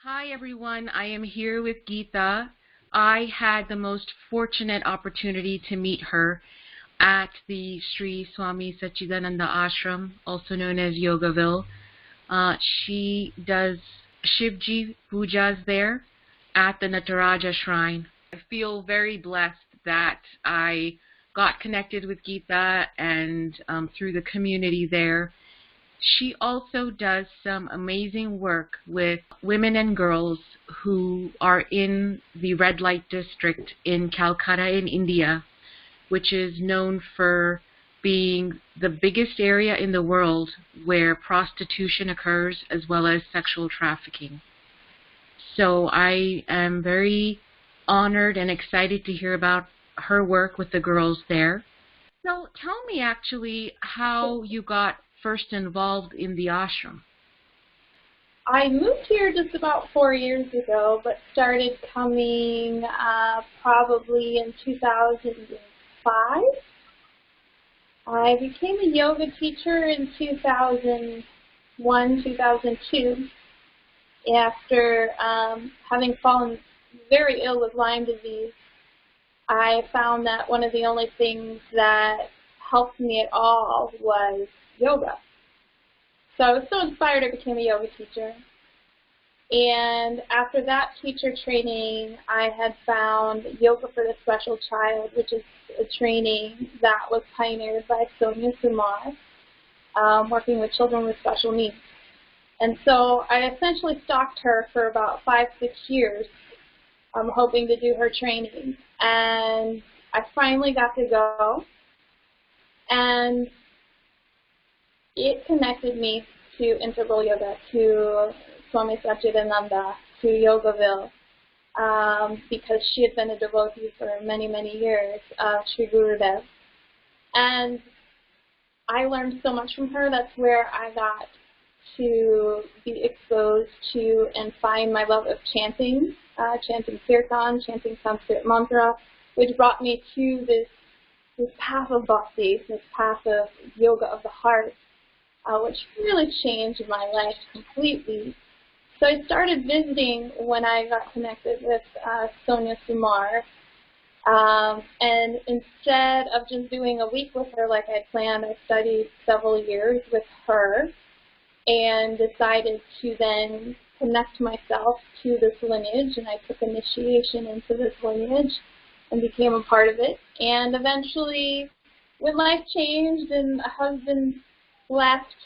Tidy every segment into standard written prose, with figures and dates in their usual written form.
Hi everyone, I am here with Gita. I had the most fortunate opportunity to meet her at the Sri Swami Satchidananda Ashram, also known as Yogaville. She does Shivji pujas there at the Nataraja shrine. I feel very blessed that I got connected with Gita and through the community there. She also does some amazing work with women and girls who are in the red light district in Calcutta in India, which is known for being the biggest area in the world where prostitution occurs as well as sexual trafficking. So I am very honored and excited to hear about her work with the girls there. So tell me actually how you got first involved in the ashram. I moved here just about 4 years ago, but started coming probably in 2005. I became a yoga teacher in 2001, 2002, after having fallen very ill with Lyme disease. I found that one of the only things that helped me at all was yoga. So I was so inspired I became a yoga teacher. And after that teacher training, I had found Yoga for the Special Child, which is a training that was pioneered by Swami, working with children with special needs. And so I essentially stalked her for about 5-6 years, hoping to do her training. And I finally got to go. And it connected me to integral yoga, to Swami Satchidananda, to Yogaville, because she had been a devotee for many, many years of Sri Gurudev. And I learned so much from her. That's where I got to be exposed to and find my love of chanting, chanting kirtan, chanting Sanskrit mantra, which brought me to this path of bhakti, this path of yoga of the heart, which really changed my life completely. So I started visiting when I got connected with Sonia Sumar, and instead of just doing a week with her like I had planned, I studied several years with her and decided to then connect myself to this lineage, and I took initiation into this lineage and became a part of it. And eventually, when life changed and a husband left,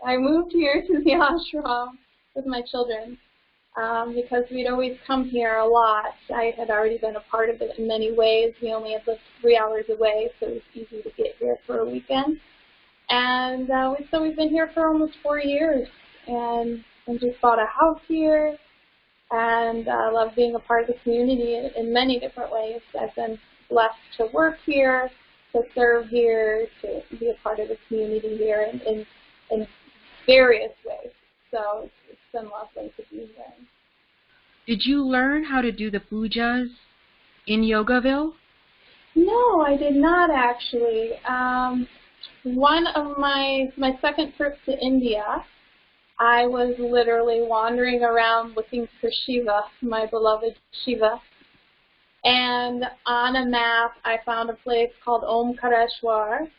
I moved here to the ashram with my children because we'd always come here a lot. I had already been a part of it in many ways. We only had lived 3 hours away, so it was easy to get here for a weekend. And so we've been here for almost 4 years, and just bought a house here, and I love being a part of the community in many different ways. I've been blessed to work here, to serve here, to be a part of the community here in various ways. So it's been lovely to be here. Did you learn how to do the pujas in Yogaville? No, I did not actually. One of my second trip to India, I was literally wandering around looking for Shiva, my beloved Shiva. And on a map, I found a place called Omkareshwar,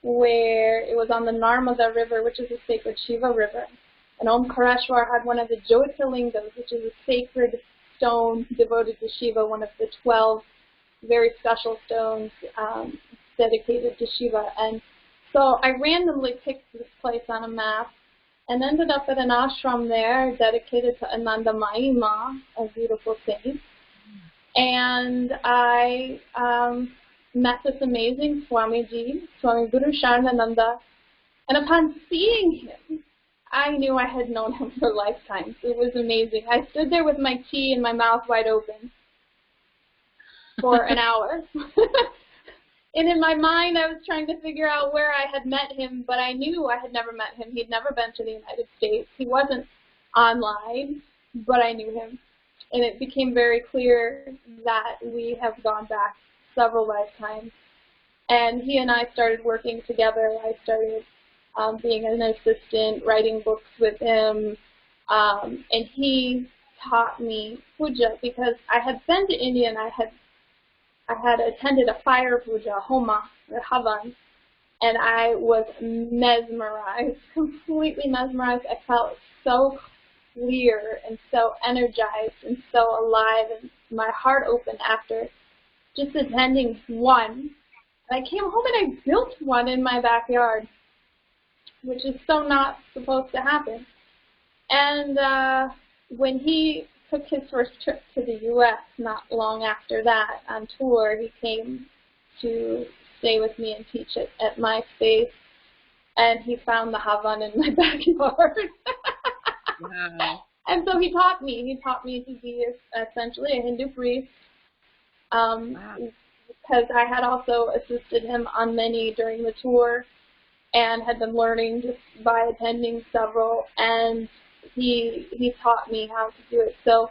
where it was on the Narmada River, which is a sacred Shiva river. And Omkareshwar had one of the Jyotirlingas, which is a sacred stone devoted to Shiva, one of the 12 very special stones dedicated to Shiva. And so I randomly picked this place on a map and ended up at an ashram there dedicated to Anandamayi Ma, a beautiful saint. And I met this amazing Swamiji, Swami Guru Sharanananda, and upon seeing him, I knew I had known him for lifetimes. It was amazing. I stood there with my tea and my mouth wide open for an hour. And in my mind, I was trying to figure out where I had met him, but I knew I had never met him. He'd never been to the United States. He wasn't online, but I knew him. And it became very clear that we have gone back several lifetimes. And he and I started working together. I started being an assistant, writing books with him. And he taught me puja because I had been to India and I had attended a fire puja, homa, or havan, and I was mesmerized, completely mesmerized. I felt so clear and so energized and so alive, and my heart opened after just attending one. And I came home and I built one in my backyard, which is so not supposed to happen. And when he took his first trip to the U.S., not long after that, on tour, he came to stay with me and teach it at my space, and he found the havan in my backyard. Wow. And so he taught me. He taught me to be essentially a Hindu priest, Wow. because I had also assisted him on many during the tour and had been learning just by attending several, and he taught me how to do it. So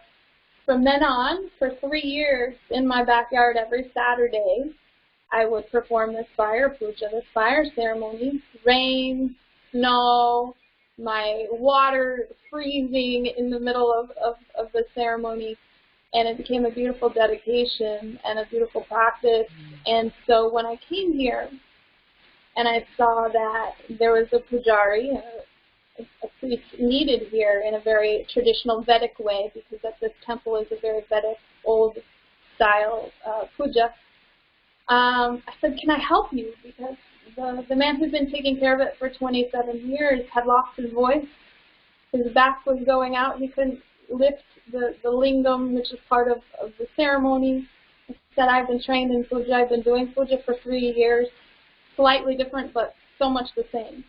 from then on, for 3 years, in my backyard every Saturday, I would perform this fire puja, this fire ceremony. Rain, snow, my water freezing in the middle of the ceremony, and it became a beautiful dedication and a beautiful practice. And so when I came here and I saw that there was a Pujari, a priest needed here in a very traditional Vedic way, because at this temple is a very Vedic, old style puja, I said, can I help you? Because the man who'd been taking care of it for 27 years had lost his voice. His back was going out. He couldn't lift the lingam, which is part of the ceremony. I said, I've been trained in puja. I've been doing puja for 3 years. Slightly different, but so much the same.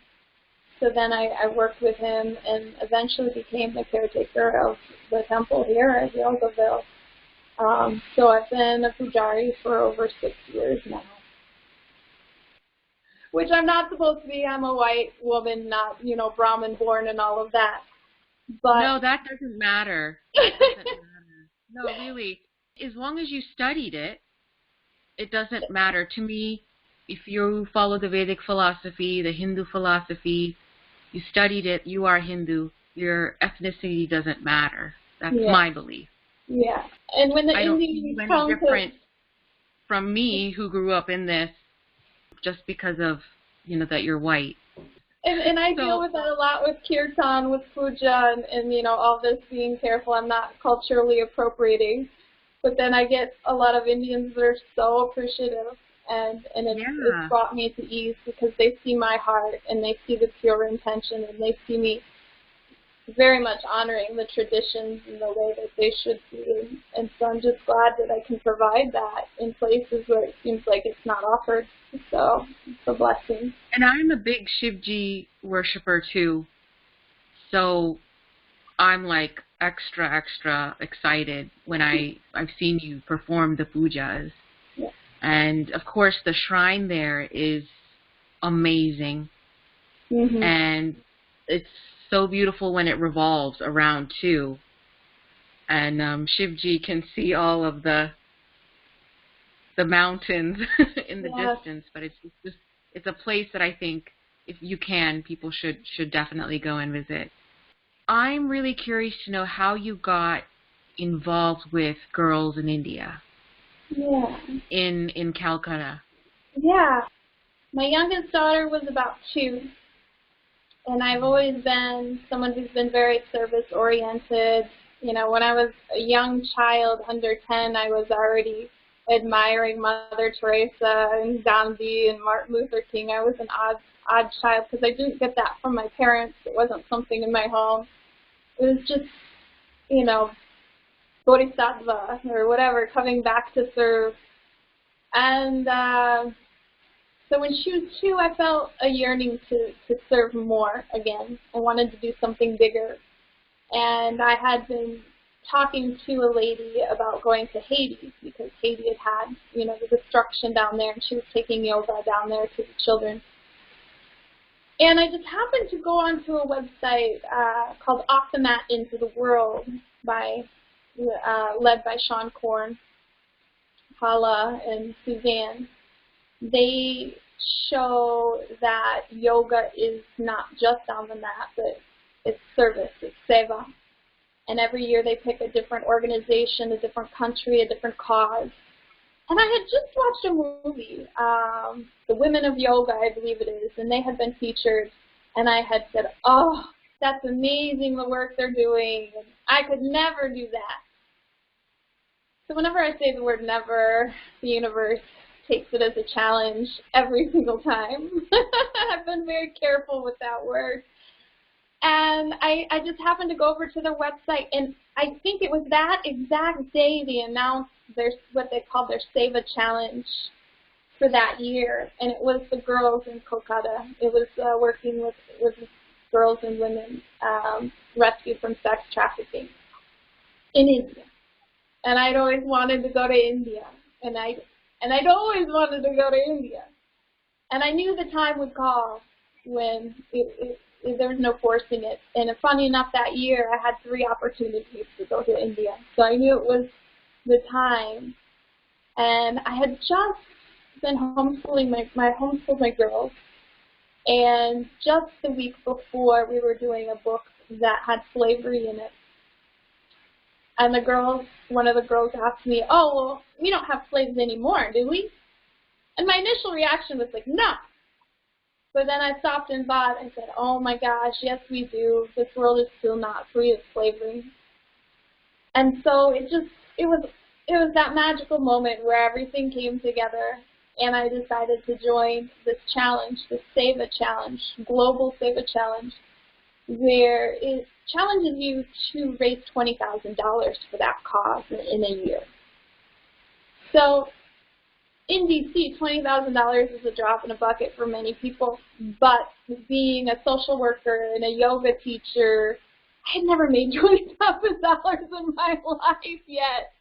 So then I worked with him and eventually became the caretaker of the temple here at Yogaville. So I've been a Pujari for over 6 years now, which I'm not supposed to be. I'm a white woman, not, Brahmin born and all of that. But no, that doesn't matter. That doesn't matter. No, really. As long as you studied it, it doesn't matter. To me, if you follow the Vedic philosophy, the Hindu philosophy, you studied it, you are Hindu, your ethnicity doesn't matter. That's my belief. Yeah. And when the Indians come different from me, who grew up in this, just because of, that you're white. And I deal with that a lot with kirtan, with puja, and all this being careful. I'm not culturally appropriating. But then I get a lot of Indians that are so appreciative, and it's brought me to ease, because they see my heart and they see the pure intention, and they see me very much honoring the traditions in the way that they should be. And so I'm just glad that I can provide that in places where it seems like it's not offered. So it's a blessing. And I'm a big Shivji worshiper too. So I'm like extra excited when I've seen you perform the pujas. Yeah. And of course the shrine there is amazing. Mm-hmm. And it's so beautiful when it revolves around too, and Shivji can see all of the mountains in the distance. But it's a place that I think, if you can, people should definitely go and visit. I'm really curious to know how you got involved with girls in India. Yeah. In Calcutta. Yeah, my youngest daughter was about 2. And I've always been someone who's been very service-oriented. When I was a young child, under 10, I was already admiring Mother Teresa and Gandhi and Martin Luther King. I was an odd child because I didn't get that from my parents. It wasn't something in my home. It was just, bodhisattva or whatever, coming back to serve. And so when she was 2, I felt a yearning to serve more again. I wanted to do something bigger. And I had been talking to a lady about going to Haiti, because Haiti had the destruction down there, and she was taking yoga down there to the children. And I just happened to go onto a website called Off the Mat Into the World, led by Sean Korn, Hala, and Suzanne. They show that yoga is not just on the mat, but it's service, it's seva. And every year they pick a different organization, a different country, a different cause. And I had just watched a movie, The Women of Yoga, I believe it is, and they had been featured. And I had said, oh, that's amazing, the work they're doing. And I could never do that. So whenever I say the word never, the universe takes it as a challenge every single time. I've been very careful with that word. And I just happened to go over to their website, and I think it was that exact day they announced what they called their Save a Challenge for that year. And it was the girls in Kolkata. It was working with girls and women rescued from sex trafficking in India. And I'd always wanted to go to India. And I'd always wanted to go to India. And I knew the time would call when there was no forcing it. And funny enough, that year I had 3 opportunities to go to India. So I knew it was the time. And I had just been homeschooling homeschooled my girls. And just the week before, we were doing a book that had slavery in it. And one of the girls asked me, oh, well, we don't have slaves anymore, do we? And my initial reaction was like, no. But then I stopped and thought, I said, oh my gosh, yes we do. This world is still not free of slavery. And so it was that magical moment where everything came together, and I decided to join this challenge, the Save a Challenge, Global Save a Challenge, where it challenges you to raise $20,000 for that cause in a year. So in DC, $20,000 is a drop in a bucket for many people, but being a social worker and a yoga teacher, I had never made $20,000 in my life yet,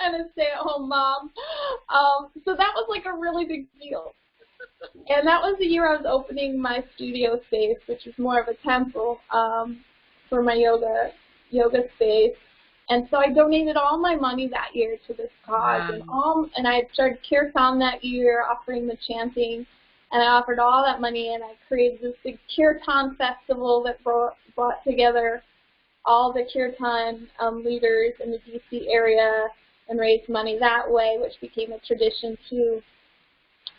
and a stay-at-home mom. So that was like a really big deal. And that was the year I was opening my studio space, which is more of a temple for my yoga space. And so I donated all my money that year to this cause. Wow. And I started Kirtan that year, offering the chanting. And I offered all that money, and I created this big Kirtan festival that brought together all the Kirtan leaders in the DC area and raised money that way, which became a tradition too.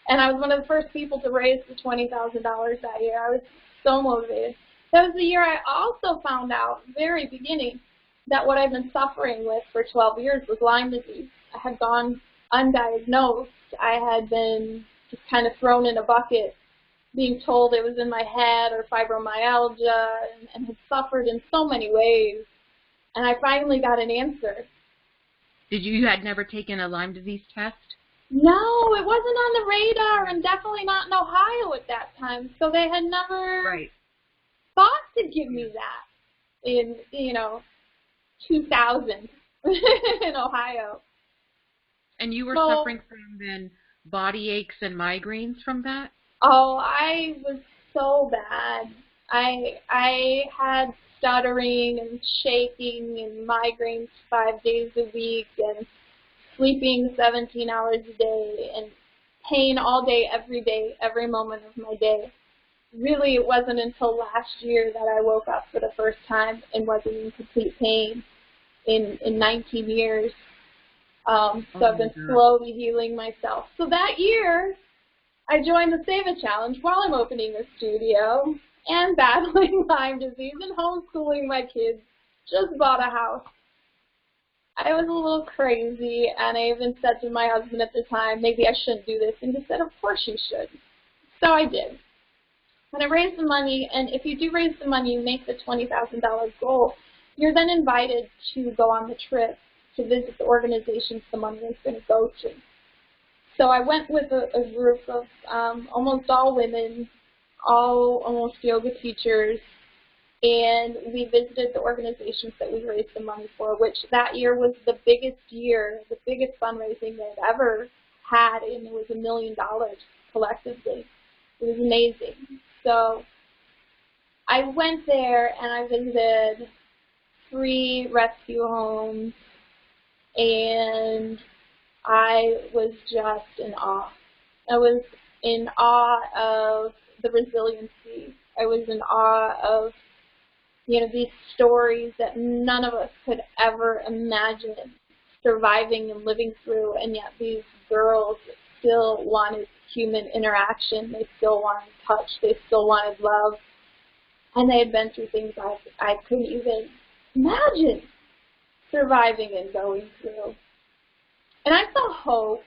And I was one of the first people to raise the $20,000 that year. I was so motivated. That was the year I also found out, very beginning, that what I've been suffering with for 12 years was Lyme disease. I had gone undiagnosed. I had been just kind of thrown in a bucket, being told it was in my head or fibromyalgia, and had suffered in so many ways. And I finally got an answer. You had never taken a Lyme disease test? No, it wasn't on the radar, and definitely not in Ohio at that time. So they had never thought to give me that in, 2000 in Ohio. And you were suffering from then body aches and migraines from that? Oh, I was so bad. I had stuttering and shaking and migraines 5 days a week, and sleeping 17 hours a day, and pain all day, every moment of my day. Really, it wasn't until last year that I woke up for the first time and wasn't in complete pain in 19 years. So I've been slowly healing myself. So that year, I joined the Save a Challenge while I'm opening a studio and battling Lyme disease and homeschooling my kids. Just bought a house. I was a little crazy, and I even said to my husband at the time, maybe I shouldn't do this, and he said, of course you should. So I did. When I raised the money, and if you do raise the money, you make the $20,000 goal, you're then invited to go on the trip to visit the organizations the money is going to go to. So I went with a group of almost all women, almost yoga teachers, and we visited the organizations that we raised the money for, which that year was the biggest year, the biggest fundraising they'd ever had, and it was $1 million collectively. It was amazing. So I went there and I visited 3 rescue homes, and I was just in awe. I was in awe of the resiliency. I was in awe of you know, these stories that none of us could ever imagine surviving and living through, and yet these girls still wanted human interaction. They still wanted touch. They still wanted love. And they had been through things I couldn't even imagine surviving and going through. And I saw hope.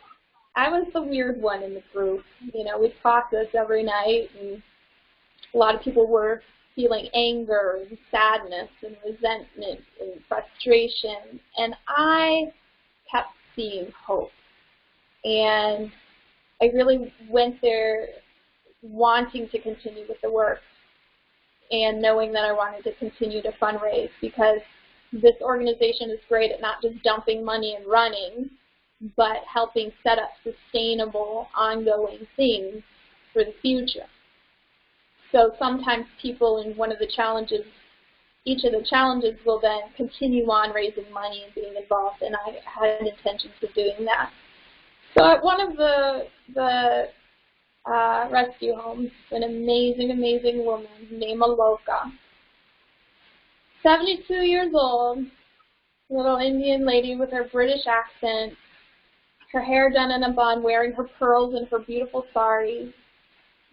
I was the weird one in the group. You know, we'd process every night, and a lot of people were feeling anger and sadness and resentment and frustration. And I kept seeing hope. And I really went there wanting to continue with the work and knowing that I wanted to continue to fundraise, because this organization is great at not just dumping money and running, but helping set up sustainable, ongoing things for the future. So sometimes people in one of the challenges, each of the challenges will then continue on raising money and being involved, and I had intentions of doing that. So at one of the rescue homes, an amazing, amazing woman named Aloka, 72 years old, little Indian lady with her British accent, her hair done in a bun, wearing her pearls and her beautiful saris.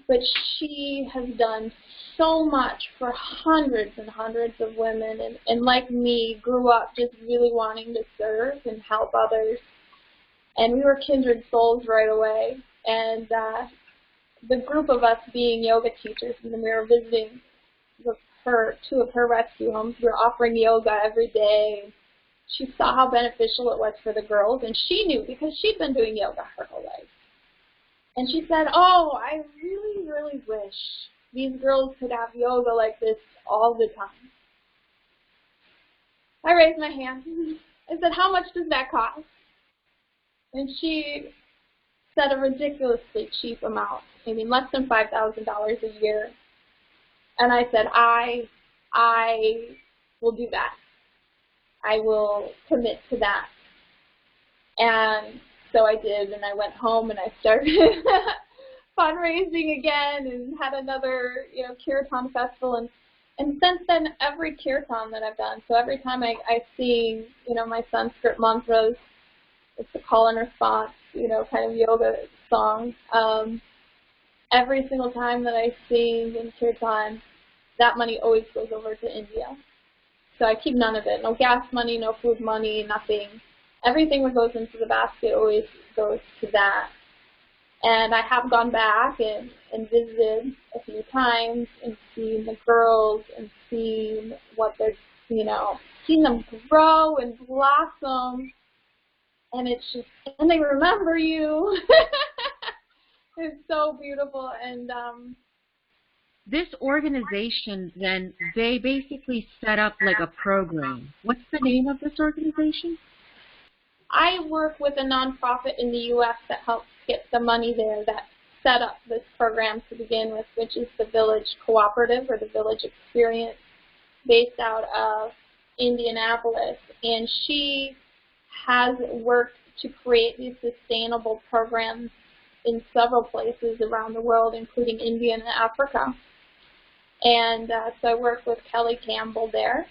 But she has done so much for hundreds and hundreds of women, and like me, grew up just really wanting to serve and help others. And we were kindred souls right away. And the group of us being yoga teachers, and we were visiting with her, two of her rescue homes. We were offering yoga every day. She saw how beneficial it was for the girls, and she knew because she'd been doing yoga her whole life. And she said, oh, I really, really wish these girls could have yoga like this all the time. I raised my hand. I said, how much does that cost? And she said a ridiculously cheap amount, I mean less than $5,000 a year. And I said, I will do that. I will commit to that. And so I did, and I went home and I started fundraising again and had another, kirtan festival. And since then, every kirtan that I've done, so every time I sing, my Sanskrit mantras, it's a call and response, kind of yoga song. Every single time that I sing in kirtan, that money always goes over to India. So I keep none of it. No gas money, no food money, nothing. Everything that goes into the basket always goes to that. And I have gone back and visited a few times and seen the girls and seen what they're, seen them grow and blossom. And it's just, and they remember you. It's so beautiful. And this organization, then, they basically set up like a program. What's the name of this organization? I work with a nonprofit in the U.S. that helps get the money there that set up this program to begin with, which is the Village Cooperative or the Village Experience, based out of Indianapolis. And she has worked to create these sustainable programs in several places around the world, including India and Africa. And so I work with Kelly Campbell there.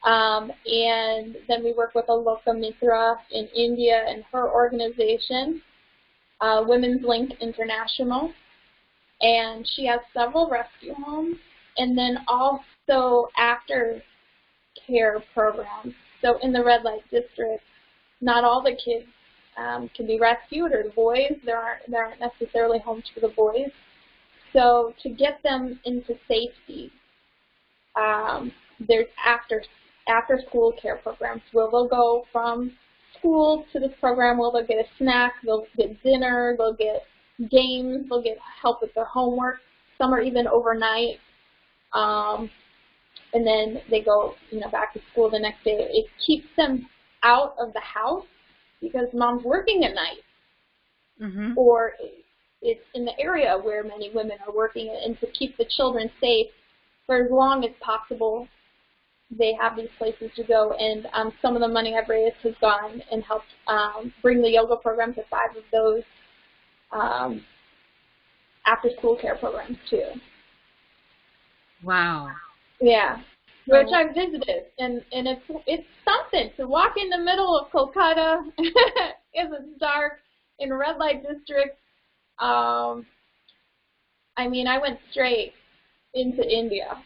And then we work with Aloka Mitra in India and her organization, Women's Link International. And she has several rescue homes. And then also after care programs. So in the red light district, not all the kids can be rescued, or the boys. There aren't necessarily homes for the boys. So to get them into safety, there's after school care programs where they'll go from school to this program where they'll get a snack, they'll get dinner, they'll get games, they'll get help with their homework. Some are even overnight. And then they go, back to school the next day. It keeps them out of the house because mom's working at night. Mm-hmm. Or it's in the area where many women are working, and to keep the children safe for as long as possible, they have these places to go. And some of the money I've raised has gone and helped bring the yoga program to 5 of those after-school care programs, too. Wow. Yeah. which I visited, and it's something to walk in the middle of Kolkata. It's dark in a red light district. I mean, I went straight into India.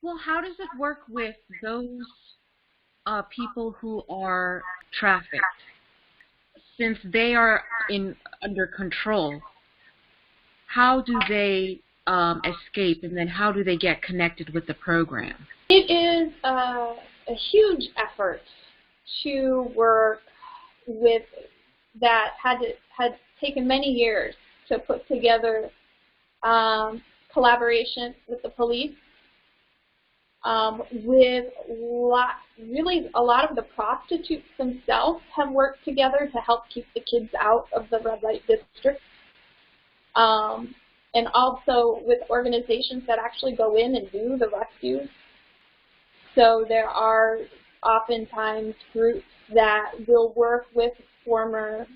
Well, how does it work with those people who are trafficked? Since they are under control, how do they escape, and then how do they get connected with the program? It is a huge effort to work with that had taken many years to put together collaboration with the police, with really a lot of the prostitutes themselves have worked together to help keep the kids out of the red light district. And also with organizations that actually go in and do the rescues. So there are oftentimes groups that will work with former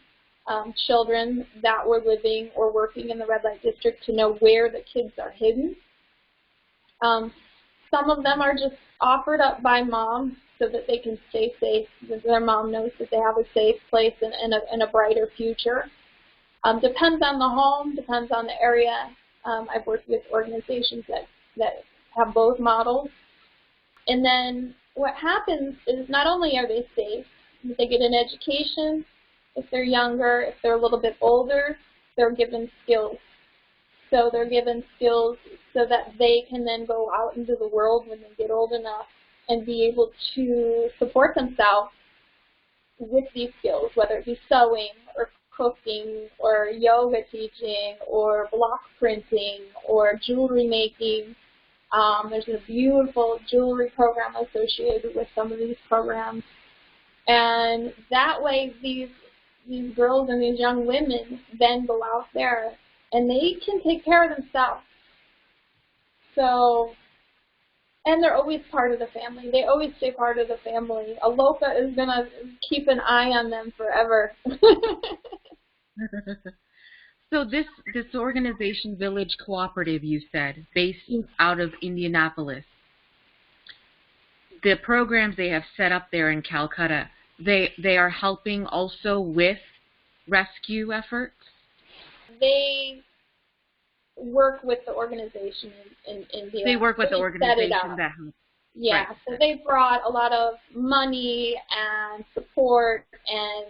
children that were living or working in the red light district to know where the kids are hidden. Some of them are just offered up by moms so that they can stay safe, that their mom knows that they have a safe place and a brighter future. Depends on the home, depends on the area. I've worked with organizations that have both models. And then what happens is not only are they safe, they get an education. If they're younger, if they're a little bit older, they're given skills. So they're given skills so that they can then go out into the world when they get old enough and be able to support themselves with these skills, whether it be sewing or cooking or yoga teaching or block printing or jewelry making. There's a beautiful jewelry program associated with some of these programs. And that way these girls and these young women then go out there and they can take care of themselves. So, and they're always part of the family. They always stay part of the family. Aloka is going to keep an eye on them forever. So this organization, Village Cooperative, you said, based out of Indianapolis, the programs they have set up there in Calcutta, they are helping also with rescue efforts? They work with the organization in India. They work with the organization that helps. Yeah, right. So they brought a lot of money and support and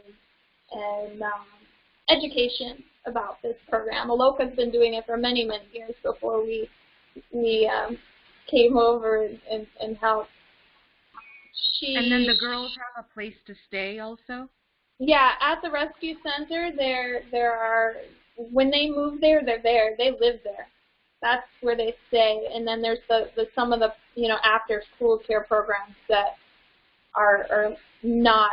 education about this program. Aloka's been doing it for many, many years before we came over and helped. And then the girls have a place to stay also? Yeah, at the rescue center, there are, when they move there, they're there. They live there. That's where they stay. And then there's some of the after school care programs that are not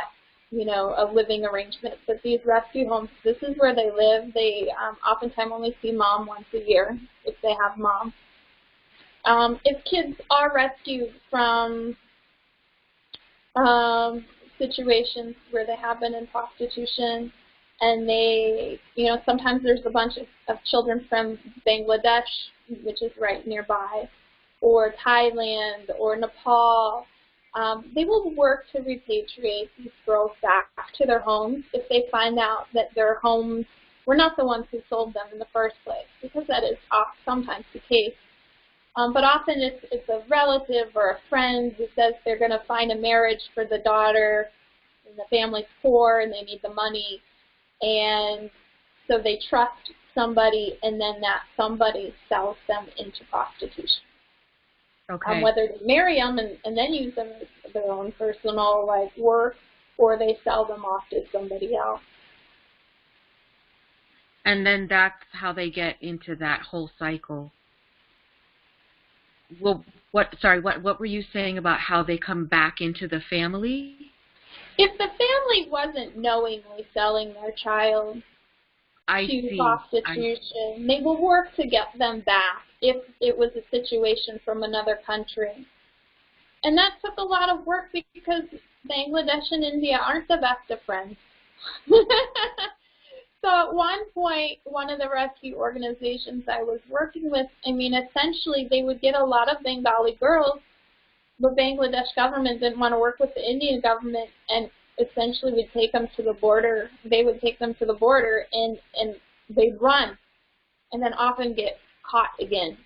a living arrangement. But these rescue homes, this is where they live. They oftentimes only see mom once a year if they have mom. If kids are rescued from situations where they have been in prostitution, and they, sometimes there's a bunch of children from Bangladesh, which is right nearby, or Thailand, or Nepal. They will work to repatriate these girls back to their homes if they find out that their homes were not the ones who sold them in the first place, because that is sometimes the case. But often it's a relative or a friend who says they're going to find a marriage for the daughter, and the family's poor and they need the money, and so they trust somebody, and then that somebody sells them into prostitution. Okay. Whether they marry them and then use them as their own personal work, or they sell them off to somebody else. And then that's how they get into that whole cycle. Well, what were you saying about how they come back into the family? If the family wasn't knowingly selling their child to prostitution, they will work to get them back if it was a situation from another country. And that took a lot of work because Bangladesh and India aren't the best of friends. So at one point, one of the rescue organizations I was working with, I mean, essentially they would get a lot of Bengali girls. The Bangladesh government didn't want to work with the Indian government, and essentially would take them to the border. They would take them to the border, and they'd run, and then often get caught again.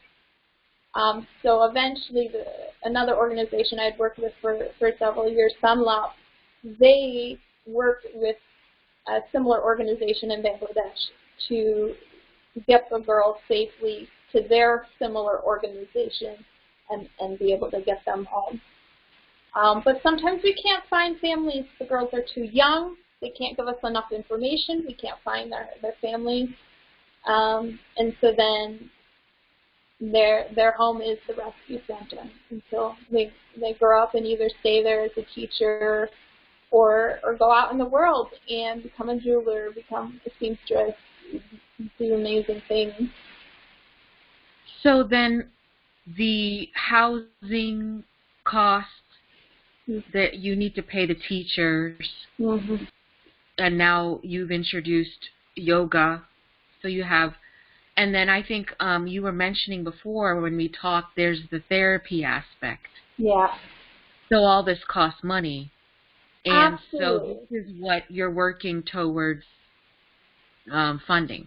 So eventually, another organization I'd worked with for several years, Sunlap, they worked with a similar organization in Bangladesh to get the girls safely to their similar organization and be able to get them home. But sometimes we can't find families. The girls are too young. They can't give us enough information. We can't find their families. And so then their home is the rescue center until they grow up and either stay there as a teacher or go out in the world and become a jeweler, become a seamstress, do amazing things. So then the housing costs that you need to pay the teachers, and now you've introduced yoga, so you have, and then I think you were mentioning before when we talked, there's the therapy aspect. Yeah. So all this costs money. And absolutely. So this is what you're working towards funding.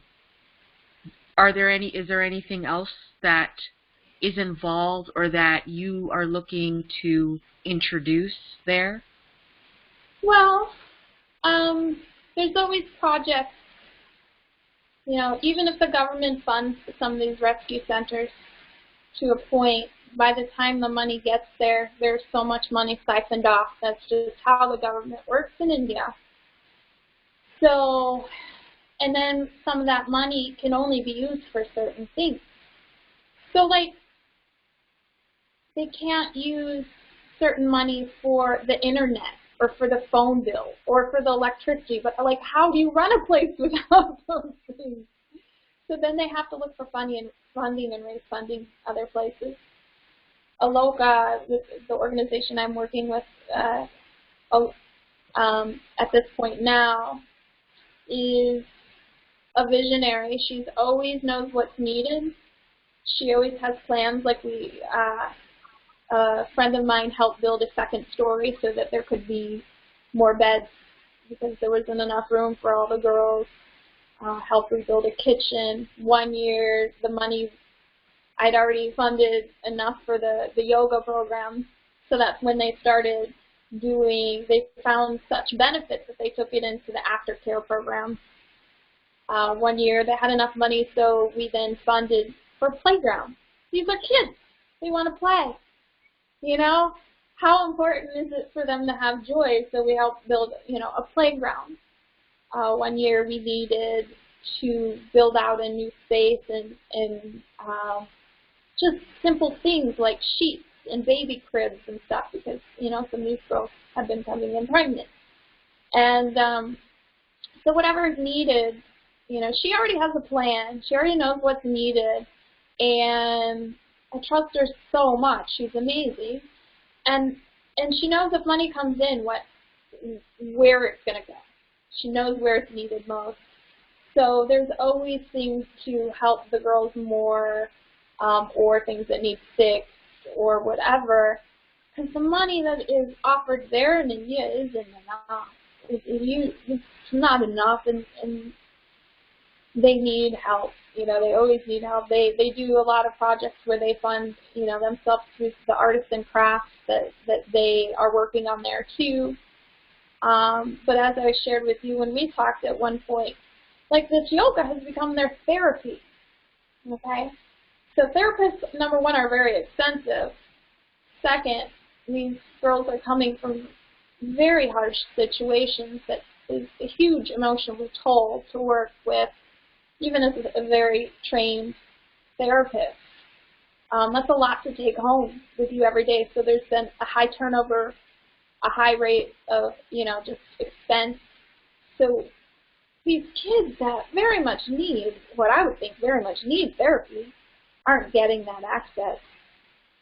Is there anything else that is involved or that you are looking to introduce there? Well, there's always projects. You know, even if the government funds some of these rescue centers to a point, by the time the money gets there, there's so much money siphoned off. That's just how the government works in India. So, and then some of that money can only be used for certain things. So, like, they can't use certain money for the internet or for the phone bill or for the electricity. But, like, how do you run a place without those things? So then they have to look for funding and raise funding other places. Aloka, the organization I'm working with at this point now, is a visionary. She always knows what's needed. She always has plans. Like a friend of mine helped build a second story so that there could be more beds because there wasn't enough room for all the girls. Helped rebuild a kitchen. 1 year, the money I'd already funded enough for the yoga program, so that's when they started they found such benefits that they took it into the aftercare program. 1 year, they had enough money, so we then funded for playground. These are kids. They want to play. You know, how important is it for them to have joy? So we helped build, a playground. 1 year, we needed to build out a new space and just simple things like sheets and baby cribs and stuff because, some of these girls have been coming in pregnant. And so whatever is needed, she already has a plan. She already knows what's needed. And I trust her so much. She's amazing. And she knows if money comes in, where it's going to go. She knows where it's needed most. So there's always things to help the girls more, or things that need fixed or whatever, because the money that is offered there in India isn't enough. It's not enough, and they need help. They always need help. They do a lot of projects where they fund, themselves through the artists and crafts that they are working on there too. But as I shared with you when we talked at one point, like this yoga has become their therapy. Okay? So therapists, number one, are very expensive. Second, these girls are coming from very harsh situations that is a huge emotional toll to work with, even as a very trained therapist. That's a lot to take home with you every day. So there's been a high turnover, a high rate of, just expense. So these kids that very much need, what I would think very much need therapy, aren't getting that access.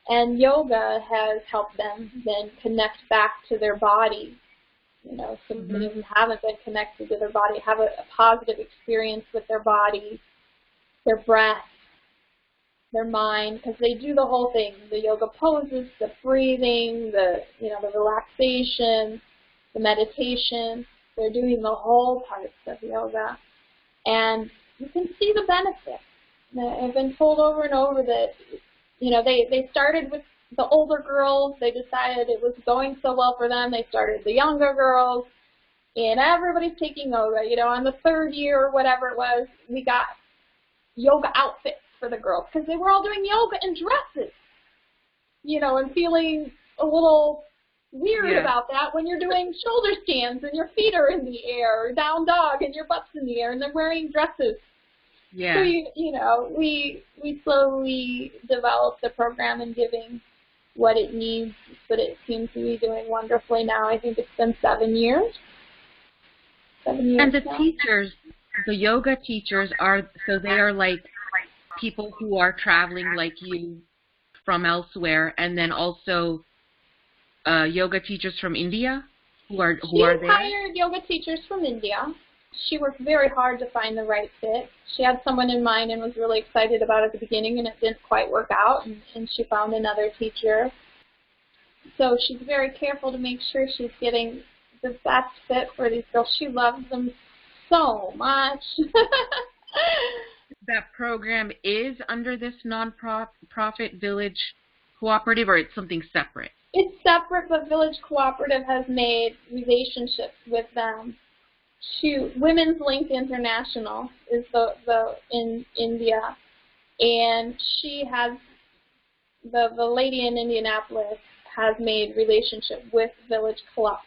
And yoga has helped them then connect back to their body You know, so many who haven't been connected to their body have a positive experience with their body, their breath, their mind, because they do the whole thing, the yoga poses, the breathing, the relaxation, the meditation. They're doing the whole parts of yoga, and you can see the benefits. I've been told over and over that, you know, they started with the older girls. They decided it was going so well for them. They started the younger girls, and everybody's taking yoga. You know, on the third year or whatever it was, we got yoga outfits for the girls because they were all doing yoga in dresses, you know, and feeling a little weird about that when you're doing shoulder stands and your feet are in the air, or down dog and your butt's in the air, and they're wearing dresses. Yeah. So, you know, we slowly developed the program and giving what it needs, but it seems to be doing wonderfully now. I think it's been 7 years. 7 years And the now. teachers, the yoga teachers so they are like people who are traveling like you from elsewhere, and then also yoga teachers from India who are there? She hired yoga teachers from India. She worked very hard to find the right fit. She had someone in mind and was really excited about it at the beginning, and it didn't quite work out, and she found another teacher. So she's very careful to make sure she's getting the best fit for these girls. She loves them so much. That program is under this non-profit Village Cooperative, or it's something separate? It's separate, but Village Cooperative has made relationships with them. Women's Link International is the in India, and she has the lady in Indianapolis has made relationship with Village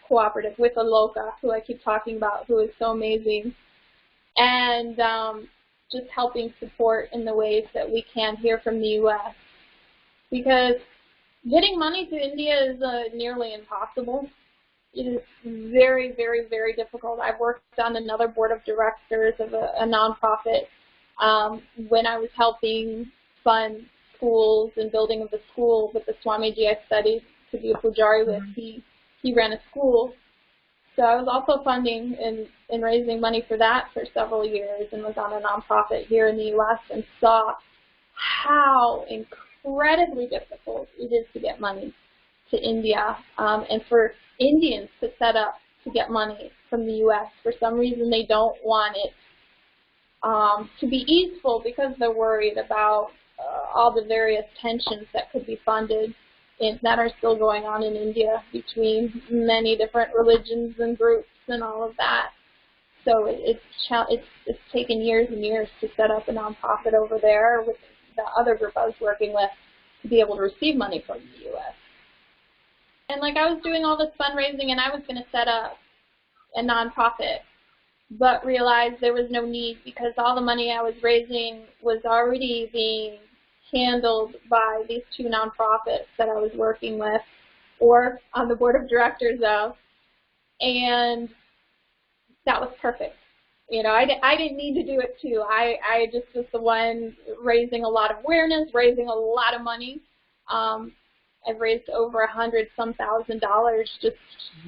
Cooperative, with Aloka, who I keep talking about, who is so amazing, and just helping support in the ways that we can here from the U.S. Because getting money to India is nearly impossible. It is very, very, very difficult. I've worked on another board of directors of a nonprofit when I was helping fund schools and building of the school with the Swami I studied to be a Pujari with. He ran a school. So I was also funding and raising money for that for several years, and was on a nonprofit here in the U.S. and saw how incredibly difficult it is to get money to India, and for Indians to set up to get money from the U.S. For some reason, they don't want it to be easeful because they're worried about all the various tensions that could be funded that are still going on in India between many different religions and groups and all of that. So it's taken years and years to set up a nonprofit over there with the other group I was working with to be able to receive money from the U.S. And like I was doing all this fundraising, and I was going to set up a nonprofit, but realized there was no need because all the money I was raising was already being handled by these two nonprofits that I was working with, or on the board of directors of, and that was perfect. You know, I didn't need to do it too. I just was the one raising a lot of awareness, raising a lot of money. I've raised over $100,000 just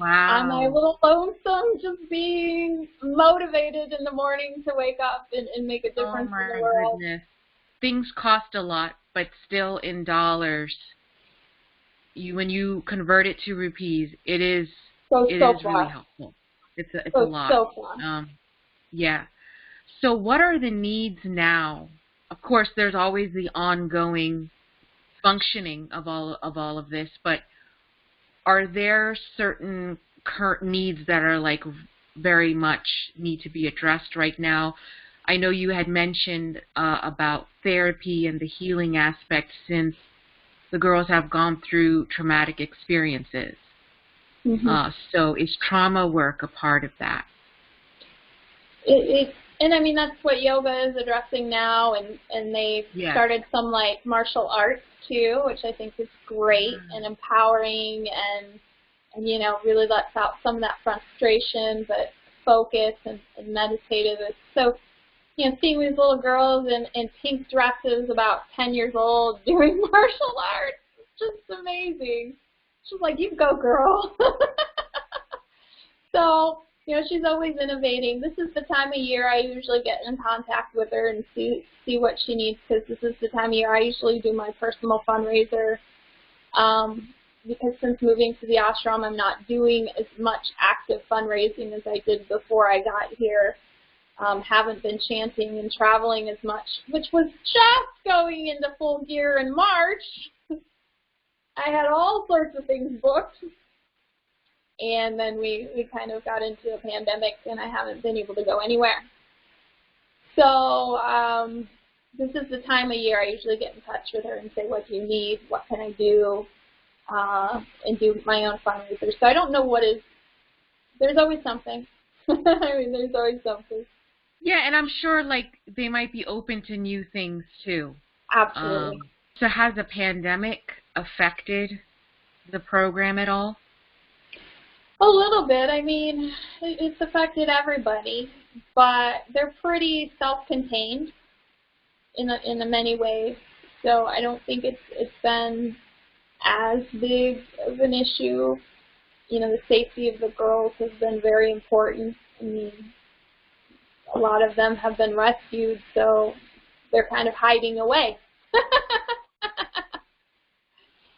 on my little lonesome, just being motivated in the morning to wake up and make a difference in the world. Goodness. Things cost a lot, but still in dollars. When you convert it to rupees, it is really helpful. It's a lot. So fun. Yeah. So what are the needs now? Of course, there's always the ongoing functioning of all of this, but are there certain current needs that are like very much need to be addressed right now? I know you had mentioned about therapy and the healing aspect since the girls have gone through traumatic experiences. So is trauma work a part of that? And I mean, that's what yoga is addressing now, and they've started some like martial arts too, which I think is great and empowering, and you know, really lets out some of that frustration, but focus and meditative. So, you know, seeing these little girls in pink dresses about 10 years old doing martial arts, it's just amazing. She's like, you go, girl. So, you know, she's always innovating. This is the time of year I usually get in contact with her and see what she needs, because this is the time of year I usually do my personal fundraiser. Because since moving to the ashram, I'm not doing as much active fundraising as I did before I got here. Haven't been chanting and traveling as much, which was just going into full gear in March. I had all sorts of things booked. And then we kind of got into a pandemic, and I haven't been able to go anywhere. So this is the time of year I usually get in touch with her and say, what do you need? What can I do? And do my own fundraiser. So I don't know what is, there's always something. I mean, there's always something. Yeah, and I'm sure, like, they might be open to new things, too. Absolutely. So has the pandemic affected the program at all? A little bit. I mean, it's affected everybody, but they're pretty self-contained in many ways. So I don't think it's been as big of an issue. You know, the safety of the girls has been very important. I mean, a lot of them have been rescued, so they're kind of hiding away.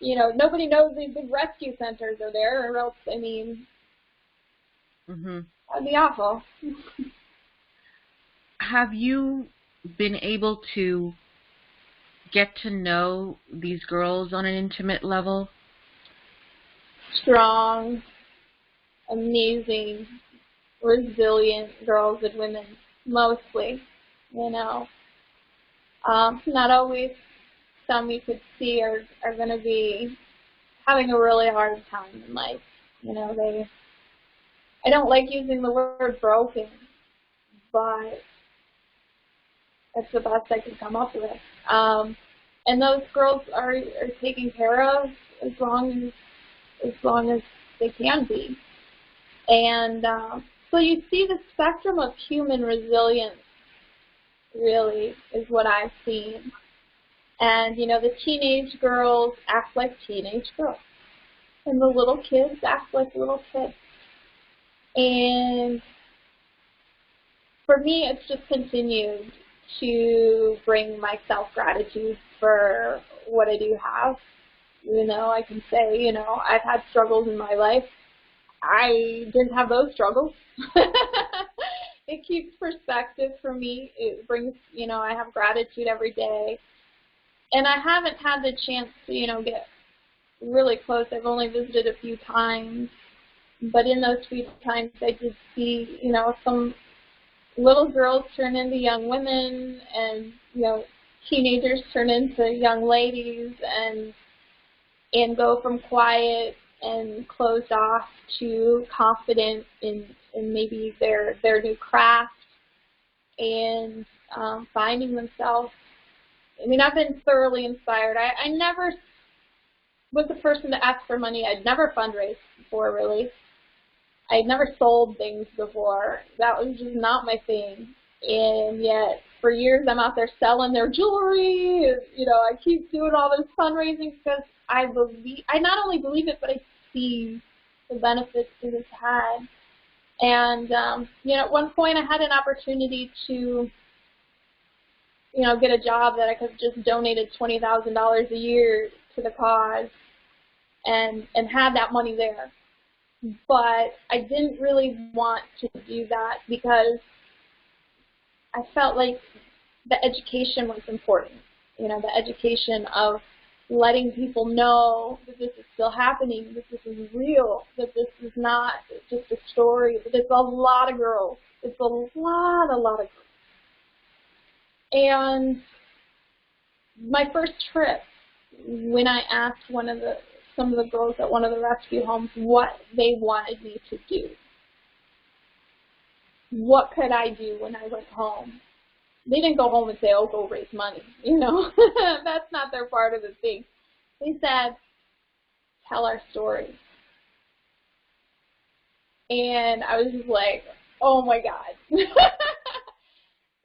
You know, nobody knows these big rescue centers are there, or else, I mean, that'd be awful. Have you been able to get to know these girls on an intimate level? Strong, amazing, resilient girls and women, mostly, you know. Not always. Some you could see are going to be having a really hard time in life. You know, I don't like using the word broken, but that's the best I can come up with. And those girls are taken care of as long as they can be. And so you see the spectrum of human resilience, really, is what I've seen. And, you know, the teenage girls act like teenage girls. And the little kids act like little kids. And for me, it's just continued to bring myself gratitude for what I do have. You know, I can say, you know, I've had struggles in my life. I didn't have those struggles. It keeps perspective for me. It brings, you know, I have gratitude every day. And I haven't had the chance to, you know, get really close. I've only visited a few times. But in those few times, I did see, you know, some little girls turn into young women, and, you know, teenagers turn into young ladies, and go from quiet and closed off to confident in maybe their new craft, and finding themselves. I mean, I've been thoroughly inspired. I never was the person to ask for money. I'd never fundraised before, really. I'd never sold things before. That was just not my thing. And yet, for years, I'm out there selling their jewelry. You know, I keep doing all this fundraising because I not only believe it, but I see the benefits that it's had. And, you know, at one point, I had an opportunity to, you know, get a job that I could have just donated $20,000 a year to the cause and had that money there. But I didn't really want to do that because I felt like the education was important. You know, the education of letting people know that this is still happening, that this is real, that this is not just a story, that it's a lot of girls. It's a lot of girls. And my first trip, when I asked some of the girls at one of the rescue homes what they wanted me to do, what could I do when I went home? They didn't go home and say, oh, go raise money. You know, that's not their part of the thing. They said, tell our story. And I was just like, oh my God.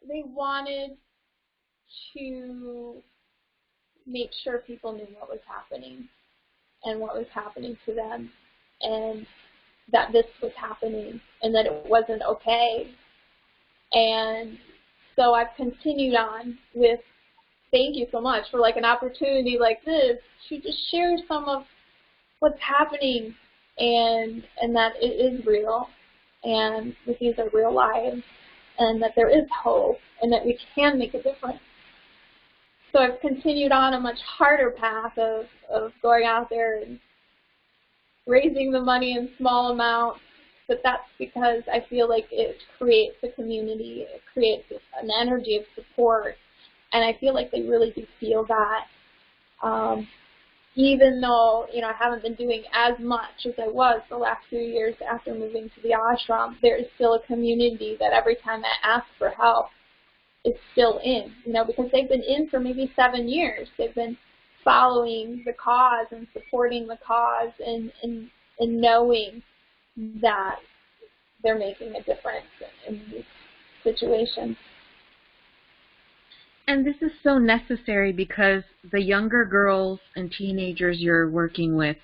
They wanted to make sure people knew what was happening and what was happening to them. And that this was happening and that it wasn't okay. And so I've continued on with, thank you so much for like an opportunity like this to just share some of what's happening, and that it is real, and that these are real lives, and that there is hope, and that we can make a difference. So I've continued on a much harder path of going out there and raising the money in small amounts, but that's because I feel like it creates a community, it creates an energy of support, and I feel like they really do feel that. Even though, I haven't been doing as much as I was the last few years after moving to the ashram, there is still a community that every time I ask for help is still in, because they've been in for maybe 7 years. They've been following the cause and supporting the cause and knowing that they're making a difference in these situations. And this is so necessary because the younger girls and teenagers you're working with,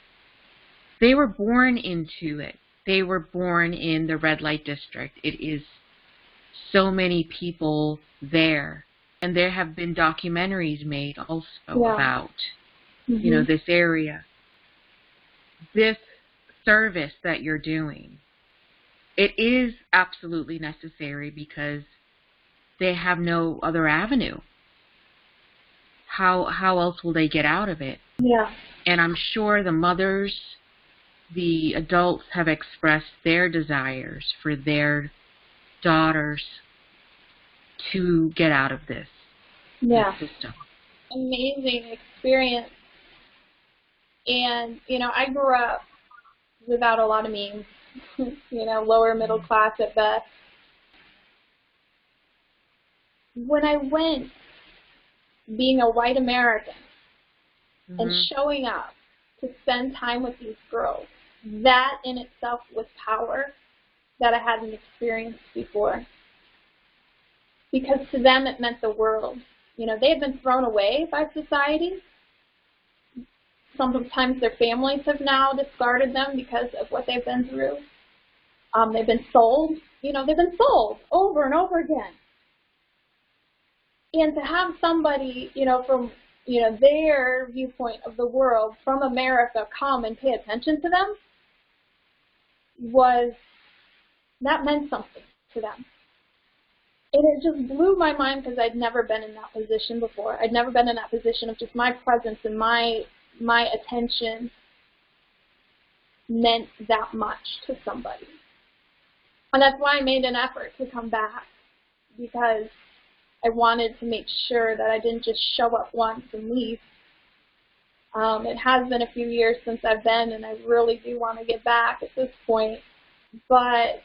they were born into it. They were born in the red light district. It is so many people there. And there have been documentaries made also about, this area. This service that you're doing, it is absolutely necessary because they have no other avenue. How else will they get out of it? Yeah. And I'm sure the mothers, the adults have expressed their desires for their daughters to get out of this system. Amazing experience. And, I grew up without a lot of means, lower middle class at best. When I went, being a white American and showing up to spend time with these girls, that in itself was power that I hadn't experienced before. Because to them it meant the world. They had been thrown away by society. Sometimes their families have now discarded them because of what they've been through. They've been sold. They've been sold over and over again. And to have somebody, from, their viewpoint of the world, from America, come and pay attention to them, that meant something to them. And it just blew my mind because I'd never been in that position before. I'd never been in that position of just my presence and my attention meant that much to somebody. And that's why I made an effort to come back, because I wanted to make sure that I didn't just show up once and leave. It has been a few years since I've been, and I really do want to get back at this point. But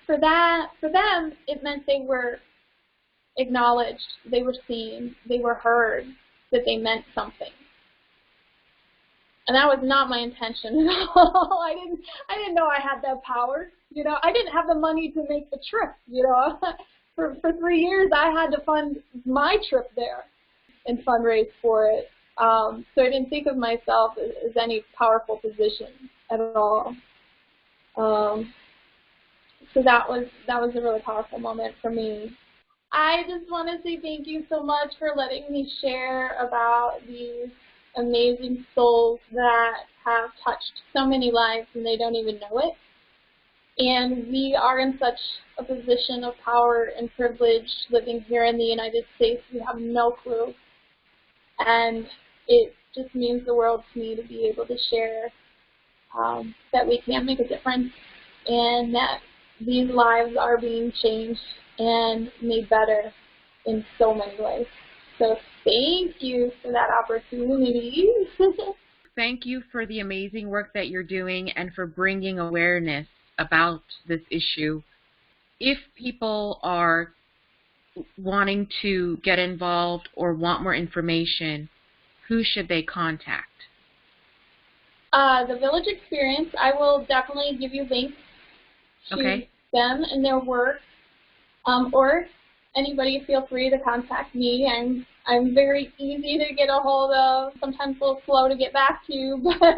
for them, it meant they were acknowledged, they were seen, they were heard, that they meant something. And that was not my intention at all. I didn't know I had that power. I didn't have the money to make the trip. For 3 years, I had to fund my trip there and fundraise for it. So I didn't think of myself as any powerful position at all. So that was a really powerful moment for me. I just want to say thank you so much for letting me share about these amazing souls that have touched so many lives and they don't even know it. And we are in such a position of power and privilege living here in the United States. We have no clue. And it just means the world to me to be able to share that we can make a difference and that these lives are being changed and made better in so many ways. So thank you for that opportunity. Thank you for the amazing work that you're doing and for bringing awareness about this issue. If people are wanting to get involved or want more information, who should they contact? The Village Experience, I will definitely give you links to them and their work. Or anybody feel free to contact me. I'm very easy to get a hold of, sometimes a little slow to get back to, but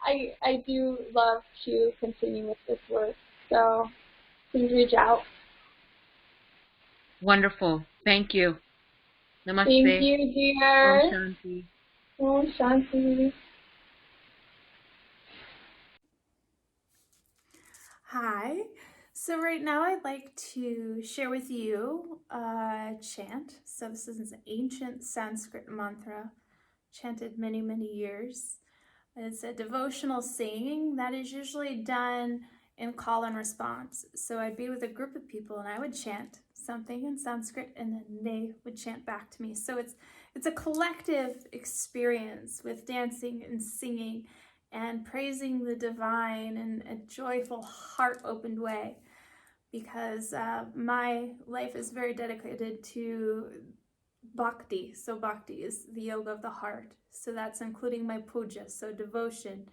I do love to continue with this work. So please reach out. Wonderful. Thank you. Namaste. Thank you, dear. Om Shanti. Om Shanti. Hi. So right now I'd like to share with you a chant. So this is an ancient Sanskrit mantra, chanted many, many years. It's a devotional singing that is usually done in call and response. So I'd be with a group of people and I would chant something in Sanskrit and then they would chant back to me. So it's a collective experience with dancing and singing and praising the divine in a joyful, heart-opened way, because my life is very dedicated to bhakti. So bhakti is the yoga of the heart. So that's including my pujas, so devotion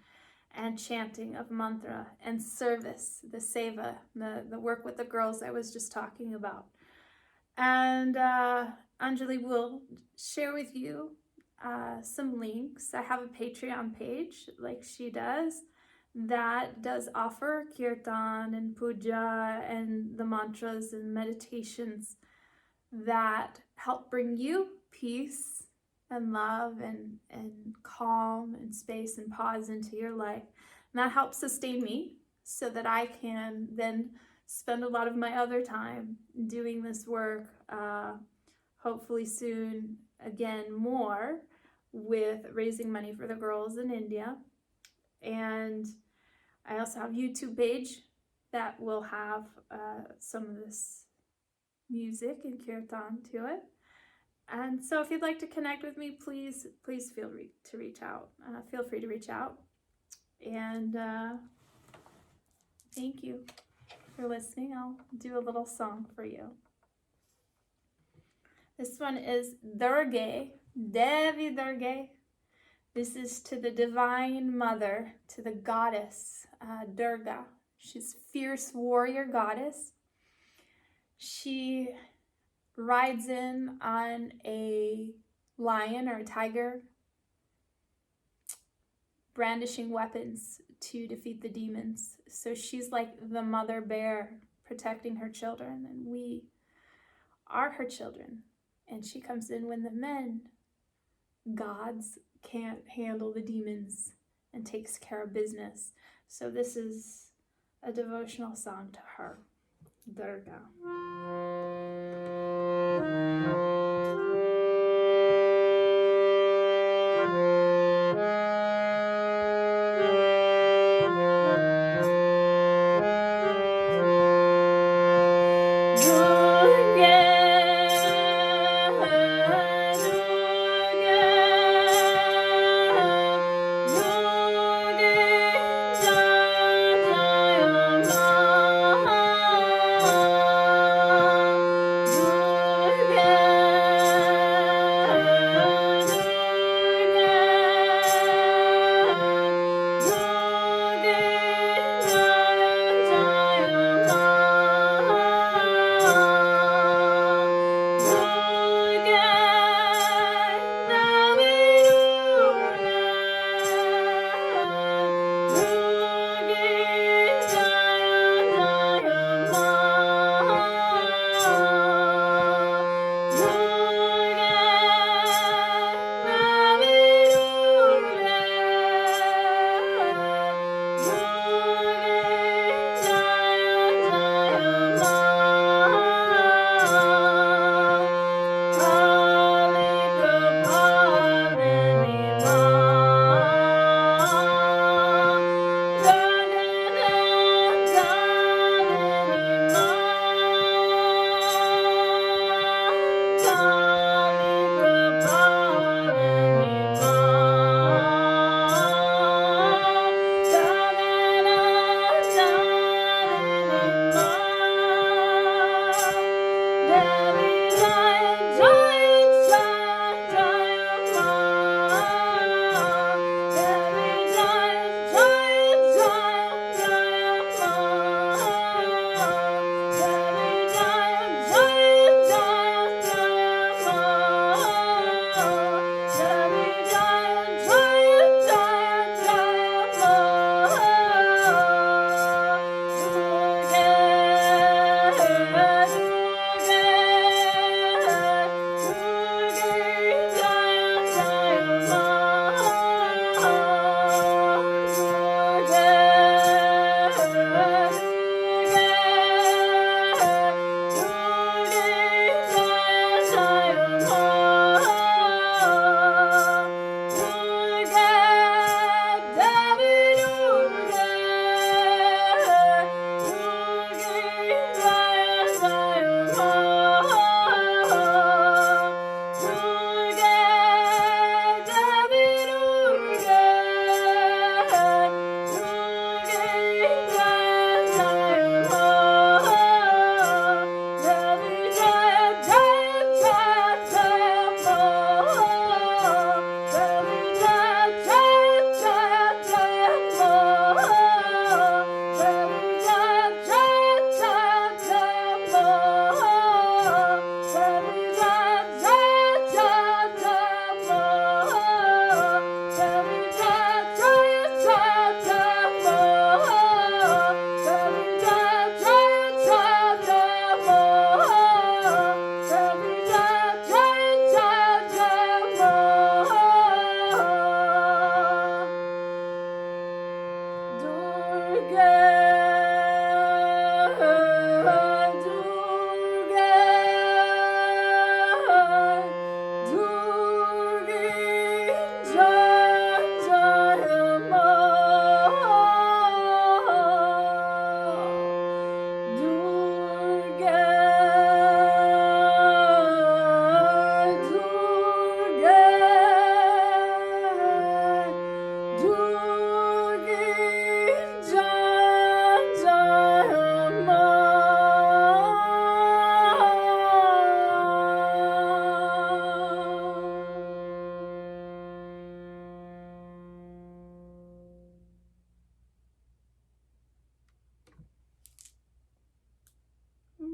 and chanting of mantra and service, the seva, the work with the girls I was just talking about. And Anjali will share with you some links. I have a Patreon page like she does that does offer kirtan and puja and the mantras and meditations that help bring you peace and love and calm and space and pause into your life. And that helps sustain me so that I can then spend a lot of my other time doing this work, hopefully soon again more, with raising money for the girls in India. And I also have a YouTube page that will have some of this music and kirtan to it. And so if you'd like to connect with me, please feel free to reach out. And thank you for listening. I'll do a little song for you. This one is Durga, Devi Durga. This is to the Divine Mother, to the goddess Durga. She's a fierce warrior goddess. She rides in on a lion or a tiger, brandishing weapons to defeat the demons. So she's like the mother bear protecting her children, and we are her children. And she comes in when the men, gods, can't handle the demons and takes care of business. So this is a devotional song to her, Durga.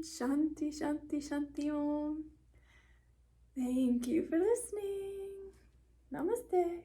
Shanti, Shanti, Shanti Om. Thank you for listening. Namaste.